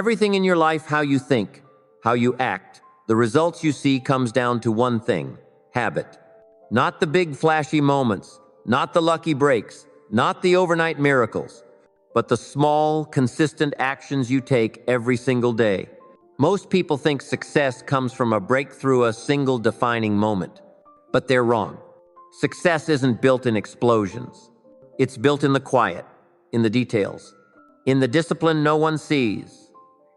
Everything in your life, how you think, how you act, the results you see comes down to one thing: habit. Not the big flashy moments, not the lucky breaks, not the overnight miracles, but the small, consistent actions you take every single day. Most people think success comes from a breakthrough, a single defining moment. But they're wrong. Success isn't built in explosions. It's built in the quiet, in the details, in the discipline no one sees,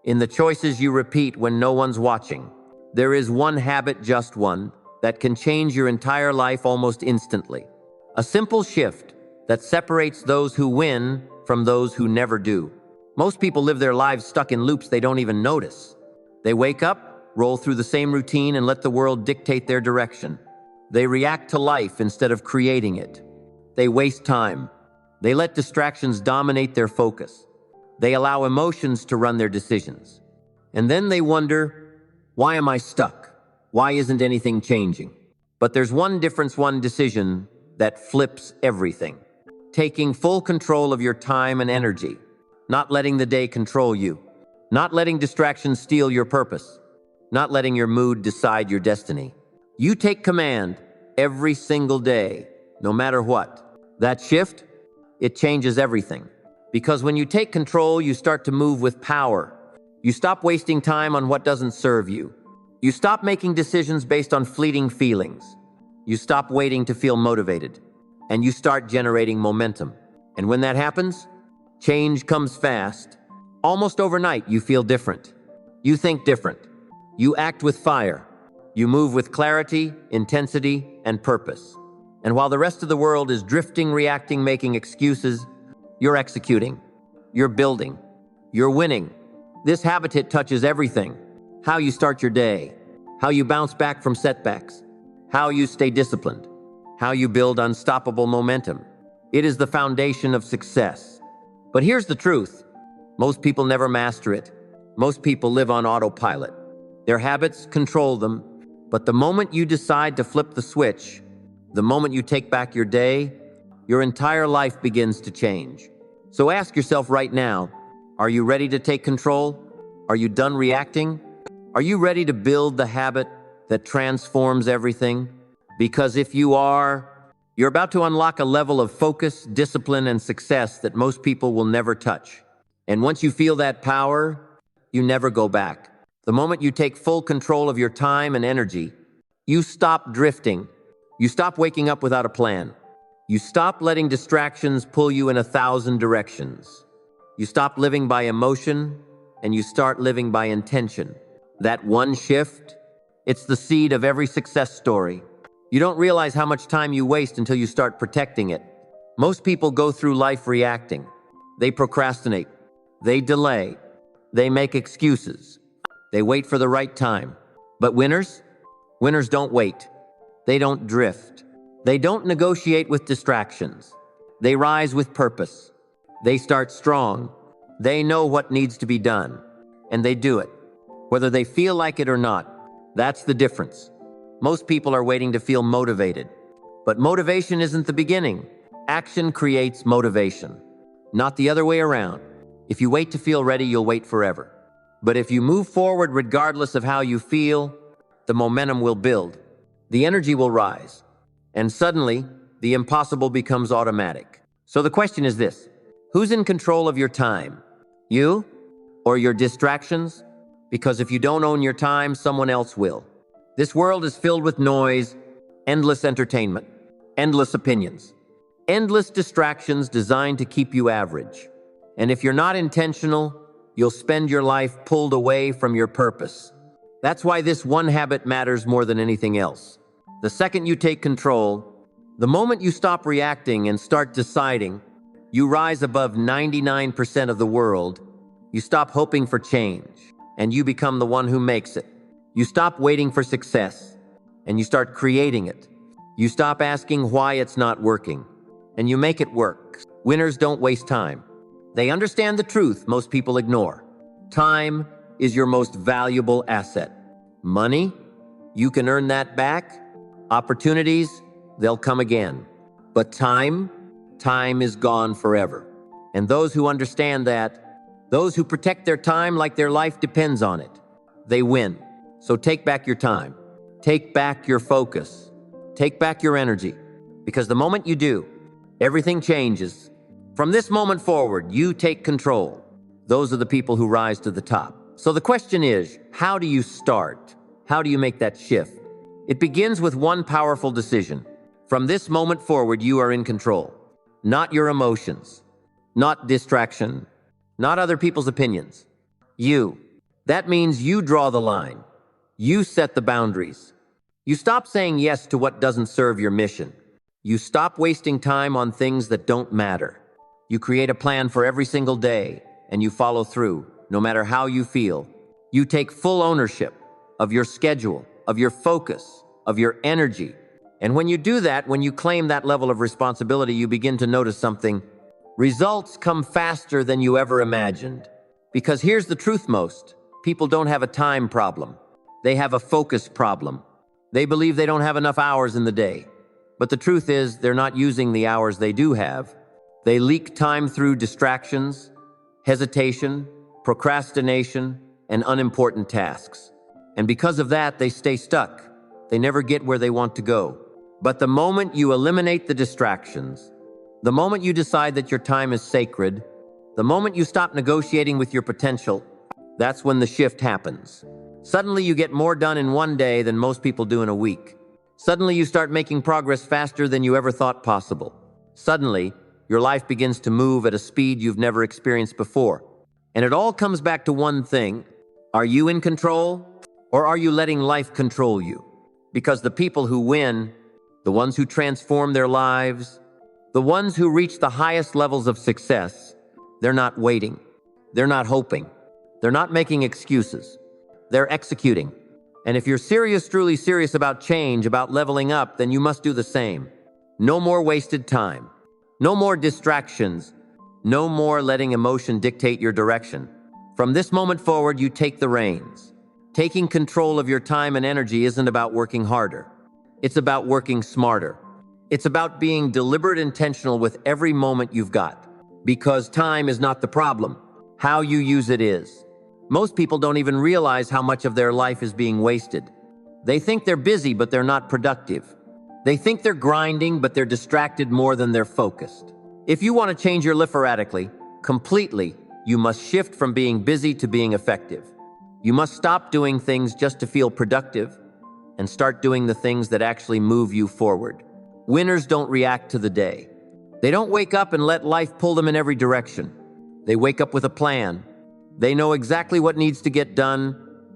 in the choices you repeat when no one's watching. There is one habit, just one, that can change your entire life almost instantly. A simple shift that separates those who win from those who never do. Most people live their lives stuck in loops they don't even notice. They wake up, roll through the same routine, and let the world dictate their direction. They react to life instead of creating it. They waste time. They let distractions dominate their focus. They allow emotions to run their decisions. And then they wonder, why am I stuck? Why isn't anything changing? But there's one difference, one decision that flips everything. Taking full control of your time and energy. Not letting the day control you. Not letting distractions steal your purpose. Not letting your mood decide your destiny. You take command every single day, no matter what. That shift, it changes everything. Because when you take control, you start to move with power. You stop wasting time on what doesn't serve you. You stop making decisions based on fleeting feelings. You stop waiting to feel motivated. And you start generating momentum. And when that happens, change comes fast. Almost overnight, you feel different. You think different. You act with fire. You move with clarity, intensity, and purpose. And while the rest of the world is drifting, reacting, making excuses, you're executing. You're building. You're winning. This habitat touches everything. How you start your day. How you bounce back from setbacks. How you stay disciplined. How you build unstoppable momentum. It is the foundation of success. But here's the truth. Most people never master it. Most people live on autopilot. Their habits control them. But the moment you decide to flip the switch, the moment you take back your day, your entire life begins to change. So ask yourself right now, are you ready to take control? Are you done reacting? Are you ready to build the habit that transforms everything? Because if you are, you're about to unlock a level of focus, discipline, and success that most people will never touch. And once you feel that power, you never go back. The moment you take full control of your time and energy, you stop drifting. You stop waking up without a plan. You stop letting distractions pull you in 1,000 directions. You stop living by emotion, and you start living by intention. That one shift, it's the seed of every success story. You don't realize how much time you waste until you start protecting it. Most people go through life reacting. They procrastinate. They delay. They make excuses. They wait for the right time. But winners don't wait. They don't drift. They don't negotiate with distractions. They rise with purpose. They start strong. They know what needs to be done. And they do it, whether they feel like it or not. That's the difference. Most people are waiting to feel motivated. But motivation isn't the beginning. Action creates motivation, not the other way around. If you wait to feel ready, you'll wait forever. But if you move forward regardless of how you feel, the momentum will build. The energy will rise. And suddenly, the impossible becomes automatic. So the question is this: who's in control of your time? You or your distractions? Because if you don't own your time, someone else will. This world is filled with noise, endless entertainment, endless opinions, endless distractions designed to keep you average. And if you're not intentional, you'll spend your life pulled away from your purpose. That's why this one habit matters more than anything else. The second you take control, the moment you stop reacting and start deciding, you rise above 99% of the world. You stop hoping for change, and you become the one who makes it. You stop waiting for success, and you start creating it. You stop asking why it's not working, and you make it work. Winners don't waste time. They understand the truth most people ignore. Time is your most valuable asset. Money, you can earn that back. Opportunities, they'll come again. But time is gone forever. And those who understand that, Those who protect their time like their life depends on it. They win. So take back your time. Take back your focus. Take back your energy. Because the moment you do, everything changes. From this moment forward, you take control. Those are the people who rise to the top. So the question is, how do you start? How do you make that shift? It begins with one powerful decision. From this moment forward, you are in control. Not your emotions, not distraction, not other people's opinions. You. That means you draw the line. You set the boundaries. You stop saying yes to what doesn't serve your mission. You stop wasting time on things that don't matter. You create a plan for every single day, and you follow through, no matter how you feel. You take full ownership of your schedule, of your focus, of your energy. And when you do that, when you claim that level of responsibility, you begin to notice something. Results come faster than you ever imagined. Because here's the truth: most people don't have a time problem. They have a focus problem. They believe they don't have enough hours in the day. But the truth is, they're not using the hours they do have. They leak time through distractions, hesitation, procrastination, and unimportant tasks. And because of that, they stay stuck. They never get where they want to go. But the moment you eliminate the distractions, the moment you decide that your time is sacred, the moment you stop negotiating with your potential, that's when the shift happens. Suddenly you get more done in one day than most people do in a week. Suddenly you start making progress faster than you ever thought possible. Suddenly, your life begins to move at a speed you've never experienced before. And it all comes back to one thing. Are you in control, or are you letting life control you? Because the people who win, the ones who transform their lives, the ones who reach the highest levels of success, they're not waiting. They're not hoping. They're not making excuses. They're executing. And if you're serious, truly serious about change, about leveling up, then you must do the same. No more wasted time. No more distractions. No more letting emotion dictate your direction. From this moment forward, you take the reins. Taking control of your time and energy isn't about working harder. It's about working smarter. It's about being deliberate, intentional with every moment you've got. Because time is not the problem. How you use it is. Most people don't even realize how much of their life is being wasted. They think they're busy, but they're not productive. They think they're grinding, but they're distracted more than they're focused. If you want to change your life radically, completely, you must shift from being busy to being effective. You must stop doing things just to feel productive and start doing the things that actually move you forward. Winners don't react to the day. They don't wake up and let life pull them in every direction. They wake up with a plan. They know exactly what needs to get done,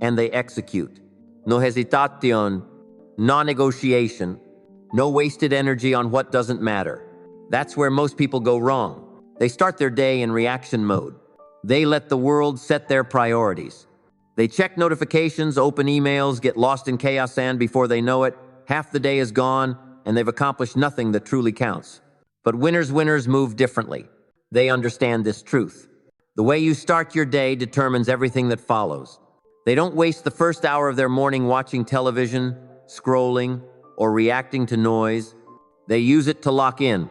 and they execute. No hesitation, no negotiation, no wasted energy on what doesn't matter. That's where most people go wrong. They start their day in reaction mode. They let the world set their priorities. They check notifications, open emails, get lost in chaos, and before they know it, half the day is gone, and they've accomplished nothing that truly counts. But winners move differently. They understand this truth. The way you start your day determines everything that follows. They don't waste the first hour of their morning watching television, scrolling, or reacting to noise. They use it to lock in,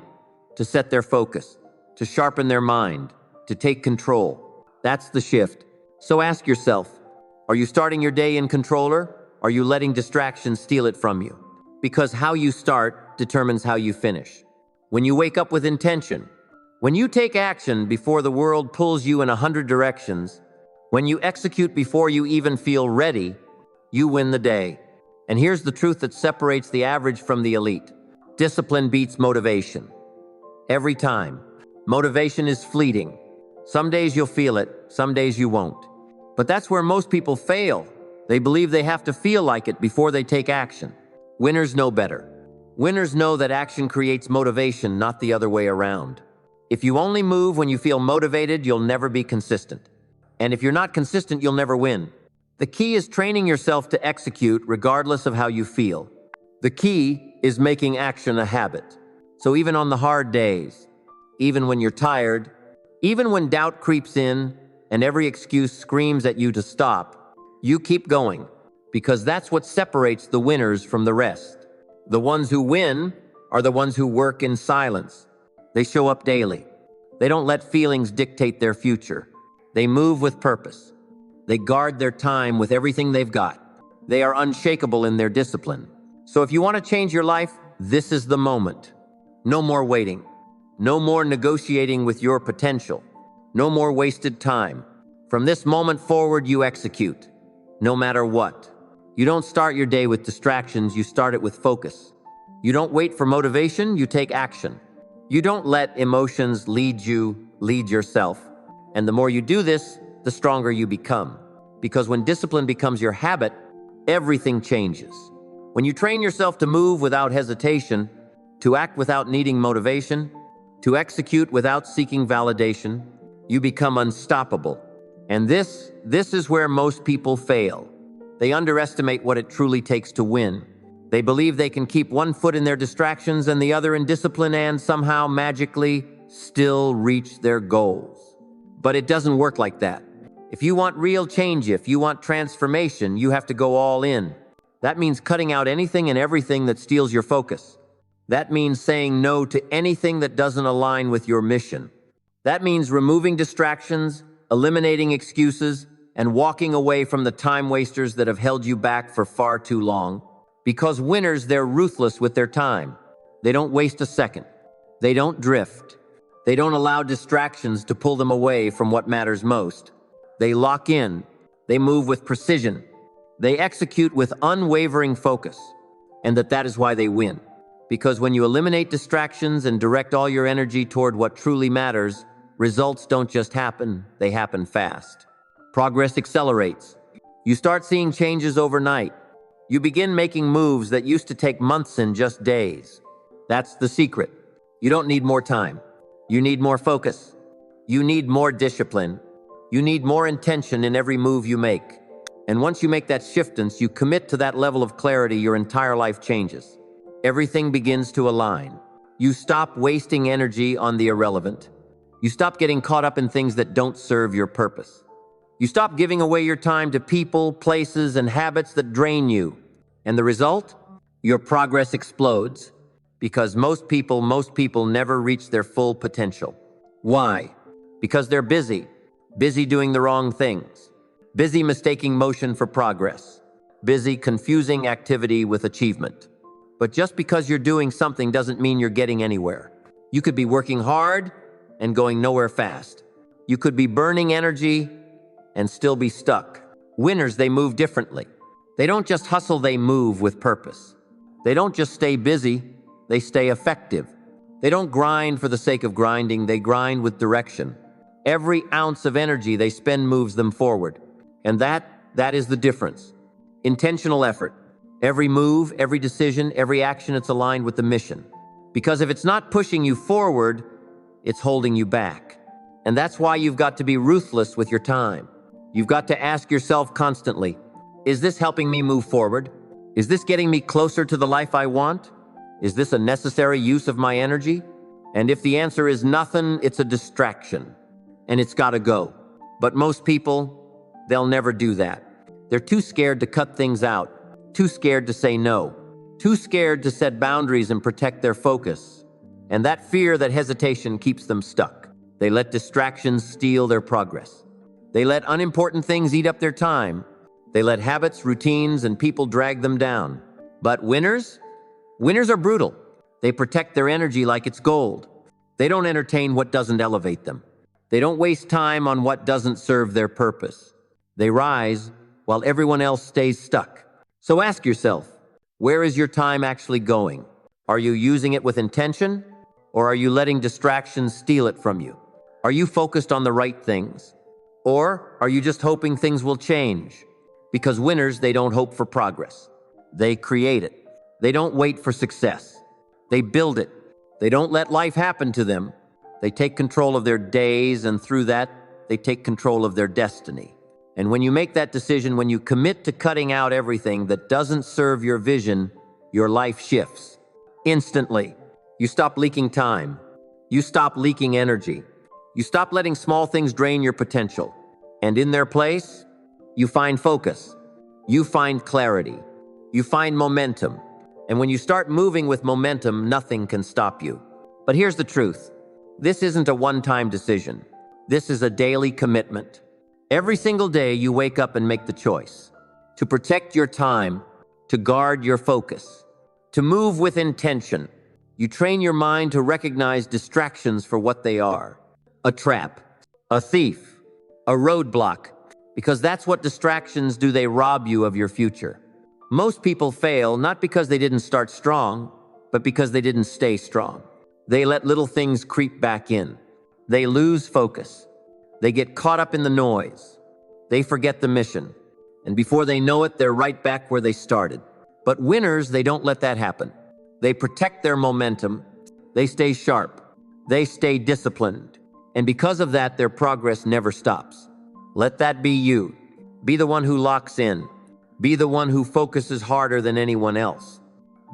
to set their focus, to sharpen their mind, to take control. That's the shift. So ask yourself, are you starting your day in control, or are you letting distractions steal it from you? Because how you start determines how you finish. When you wake up with intention, when you take action before the world pulls you in 100 directions, when you execute before you even feel ready, you win the day. And here's the truth that separates the average from the elite. Discipline beats motivation. Every time. Motivation is fleeting. Some days you'll feel it, some days you won't. But that's where most people fail. They believe they have to feel like it before they take action. Winners know better. Winners know that action creates motivation, not the other way around. If you only move when you feel motivated, you'll never be consistent. And if you're not consistent, you'll never win. The key is training yourself to execute regardless of how you feel. The key is making action a habit. So even on the hard days, even when you're tired, even when doubt creeps in and every excuse screams at you to stop, you keep going, because that's what separates the winners from the rest. The ones who win are the ones who work in silence. They show up daily. They don't let feelings dictate their future. They move with purpose. They guard their time with everything they've got. They are unshakable in their discipline. So if you want to change your life, this is the moment. No more waiting. No more negotiating with your potential. No more wasted time. From this moment forward, you execute. No matter what. You don't start your day with distractions, you start it with focus. You don't wait for motivation, you take action. You don't let emotions lead you, lead yourself. And the more you do this, the stronger you become. Because when discipline becomes your habit, everything changes. When you train yourself to move without hesitation, to act without needing motivation, to execute without seeking validation, you become unstoppable. And this is where most people fail. They underestimate what it truly takes to win. They believe they can keep one foot in their distractions and the other in discipline and somehow magically still reach their goals. But it doesn't work like that. If you want real change, if you want transformation, you have to go all in. That means cutting out anything and everything that steals your focus. That means saying no to anything that doesn't align with your mission. That means removing distractions, eliminating excuses, and walking away from the time wasters that have held you back for far too long. Because winners, they're ruthless with their time. They don't waste a second. They don't drift. They don't allow distractions to pull them away from what matters most. They lock in. They move with precision. They execute with unwavering focus. And that is why they win. Because when you eliminate distractions and direct all your energy toward what truly matters, results don't just happen, they happen fast. Progress accelerates. You start seeing changes overnight. You begin making moves that used to take months in just days. That's the secret. You don't need more time. You need more focus. You need more discipline. You need more intention in every move you make. And once you make that shiftance, you commit to that level of clarity, your entire life changes. Everything begins to align. You stop wasting energy on the irrelevant. You stop getting caught up in things that don't serve your purpose. You stop giving away your time to people, places, and habits that drain you. And the result? Your progress explodes. Because most people never reach their full potential. Why? Because they're busy. Busy doing the wrong things. Busy mistaking motion for progress. Busy confusing activity with achievement. But just because you're doing something doesn't mean you're getting anywhere. You could be working hard and going nowhere fast. You could be burning energy and still be stuck. Winners, they move differently. They don't just hustle, they move with purpose. They don't just stay busy, they stay effective. They don't grind for the sake of grinding, they grind with direction. Every ounce of energy they spend moves them forward. And that is the difference. Intentional effort. Every move, every decision, every action, it's aligned with the mission. Because if it's not pushing you forward, it's holding you back. And that's why you've got to be ruthless with your time. You've got to ask yourself constantly, is this helping me move forward? Is this getting me closer to the life I want? Is this a necessary use of my energy? And if the answer is nothing, it's a distraction. And it's got to go. But most people, they'll never do that. They're too scared to cut things out. Too scared to say no. Too scared to set boundaries and protect their focus. And that fear, that hesitation keeps them stuck. They let distractions steal their progress. They let unimportant things eat up their time. They let habits, routines, and people drag them down. But winners are brutal. They protect their energy like it's gold. They don't entertain what doesn't elevate them. They don't waste time on what doesn't serve their purpose. They rise while everyone else stays stuck. So ask yourself, where is your time actually going? Are you using it with intention, or are you letting distractions steal it from you? Are you focused on the right things? Or are you just hoping things will change? Because winners, they don't hope for progress. They create it. They don't wait for success. They build it. They don't let life happen to them. They take control of their days, and through that, they take control of their destiny. And when you make that decision, when you commit to cutting out everything that doesn't serve your vision, your life shifts. Instantly. You stop leaking time. You stop leaking energy. You stop letting small things drain your potential. And in their place, you find focus. You find clarity. You find momentum. And when you start moving with momentum, nothing can stop you. But here's the truth. This isn't a one-time decision. This is a daily commitment. Every single day you wake up and make the choice to protect your time, to guard your focus, to move with intention. You train your mind to recognize distractions for what they are: a trap, a thief, a roadblock, because that's what distractions do. They rob you of your future. Most people fail not because they didn't start strong, but because they didn't stay strong. They let little things creep back in. They lose focus. They get caught up in the noise. They forget the mission. And before they know it, they're right back where they started. But winners, they don't let that happen. They protect their momentum. They stay sharp. They stay disciplined. And because of that, their progress never stops. Let that be you. Be the one who locks in. Be the one who focuses harder than anyone else.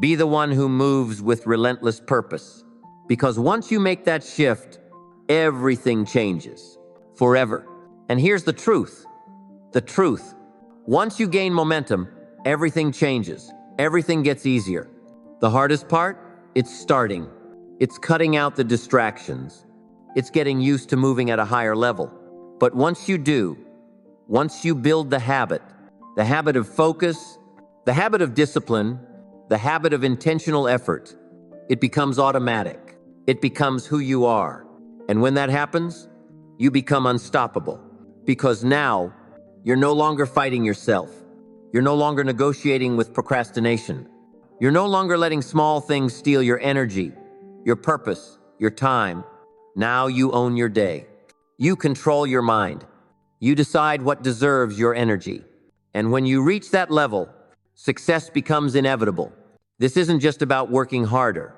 Be the one who moves with relentless purpose. Because once you make that shift, everything changes forever. And here's the truth. The truth. Once you gain momentum, everything changes. Everything gets easier. The hardest part? It's starting. It's cutting out the distractions. It's getting used to moving at a higher level. But once you do, once you build the habit of focus, the habit of discipline, the habit of intentional effort, it becomes automatic. It becomes who you are. And when that happens, you become unstoppable. Because now, you're no longer fighting yourself. You're no longer negotiating with procrastination. You're no longer letting small things steal your energy, your purpose, your time. Now you own your day. You control your mind. You decide what deserves your energy. And when you reach that level, success becomes inevitable. This isn't just about working harder.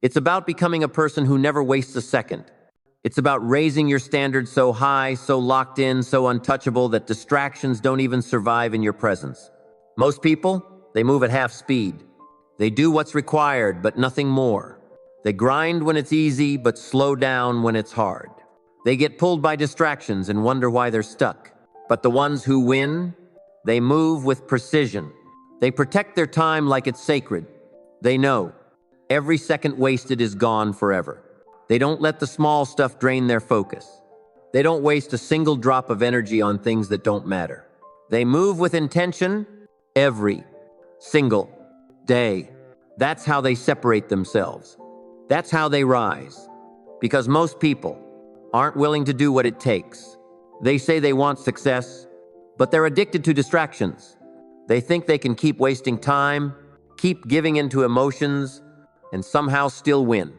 It's about becoming a person who never wastes a second. It's about raising your standards so high, so locked in, so untouchable that distractions don't even survive in your presence. Most people, they move at half speed. They do what's required, but nothing more. They grind when it's easy, but slow down when it's hard. They get pulled by distractions and wonder why they're stuck. But the ones who win, they move with precision. They protect their time like it's sacred. They know every second wasted is gone forever. They don't let the small stuff drain their focus. They don't waste a single drop of energy on things that don't matter. They move with intention every single day. That's how they separate themselves. That's how they rise. Because most people aren't willing to do what it takes. They say they want success, but they're addicted to distractions. They think they can keep wasting time, keep giving into emotions, and somehow still win.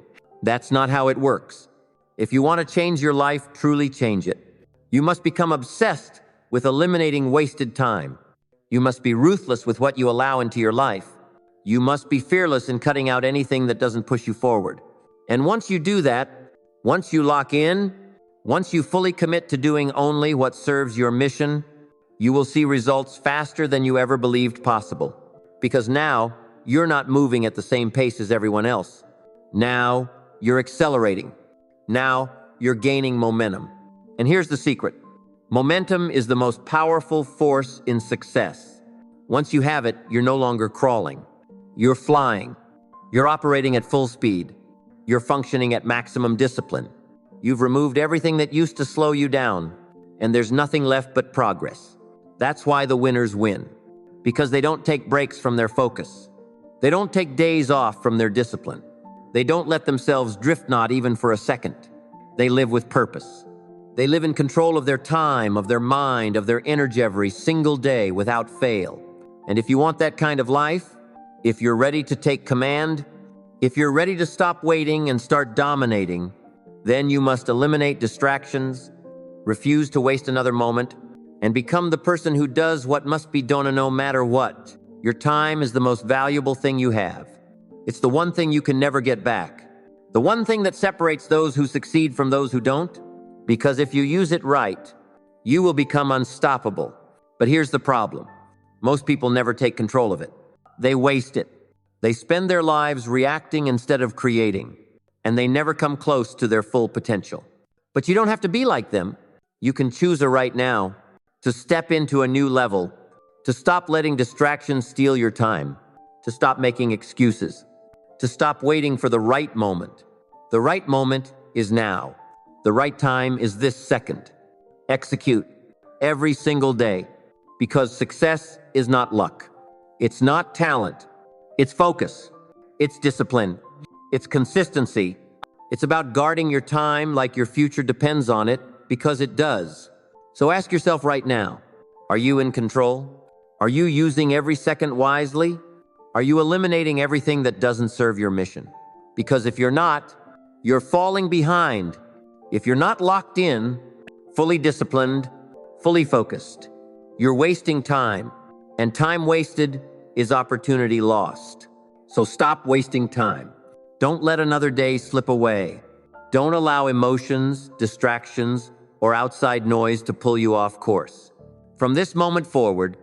That's not how it works. If you want to change your life, truly change it, you must become obsessed with eliminating wasted time. You must be ruthless with what you allow into your life. You must be fearless in cutting out anything that doesn't push you forward. And once you do that, once you lock in, once you fully commit to doing only what serves your mission, you will see results faster than you ever believed possible. Because now, you're not moving at the same pace as everyone else. Now, you're accelerating. Now, you're gaining momentum. And here's the secret. Momentum is the most powerful force in success. Once you have it, you're no longer crawling. You're flying. You're operating at full speed. You're functioning at maximum discipline. You've removed everything that used to slow you down, and there's nothing left but progress. That's why the winners win. Because they don't take breaks from their focus. They don't take days off from their discipline. They don't let themselves drift not even for a second. They live with purpose. They live in control of their time, of their mind, of their energy every single day without fail. And if you want that kind of life, if you're ready to take command, if you're ready to stop waiting and start dominating, then you must eliminate distractions, refuse to waste another moment, and become the person who does what must be done no matter what. Your time is the most valuable thing you have. It's the one thing you can never get back. The one thing that separates those who succeed from those who don't. Because if you use it right, you will become unstoppable. But here's the problem. Most people never take control of it. They waste it. They spend their lives reacting instead of creating. And they never come close to their full potential. But you don't have to be like them. You can choose right now to step into a new level, to stop letting distractions steal your time, to stop making excuses, to stop waiting for the right moment. The right moment is now. The right time is this second. Execute. every single day. Because success is not luck. It's not talent. It's focus. It's discipline. It's consistency. It's about guarding your time like your future depends on it, because it does. So ask yourself right now, are you in control? Are you using every second wisely? Are you eliminating everything that doesn't serve your mission? Because if you're not, you're falling behind. If you're not locked in, fully disciplined, fully focused, you're wasting time. And time wasted is opportunity lost. So stop wasting time. Don't let another day slip away. Don't allow emotions, distractions, or outside noise to pull you off course. From this moment forward,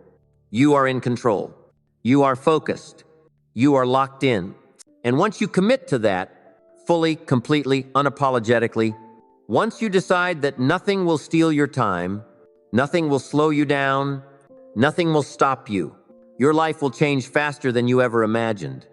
you are in control. You are focused. You are locked in. And once you commit to that, fully, completely, unapologetically, once you decide that nothing will steal your time, nothing will slow you down, nothing will stop you, your life will change faster than you ever imagined.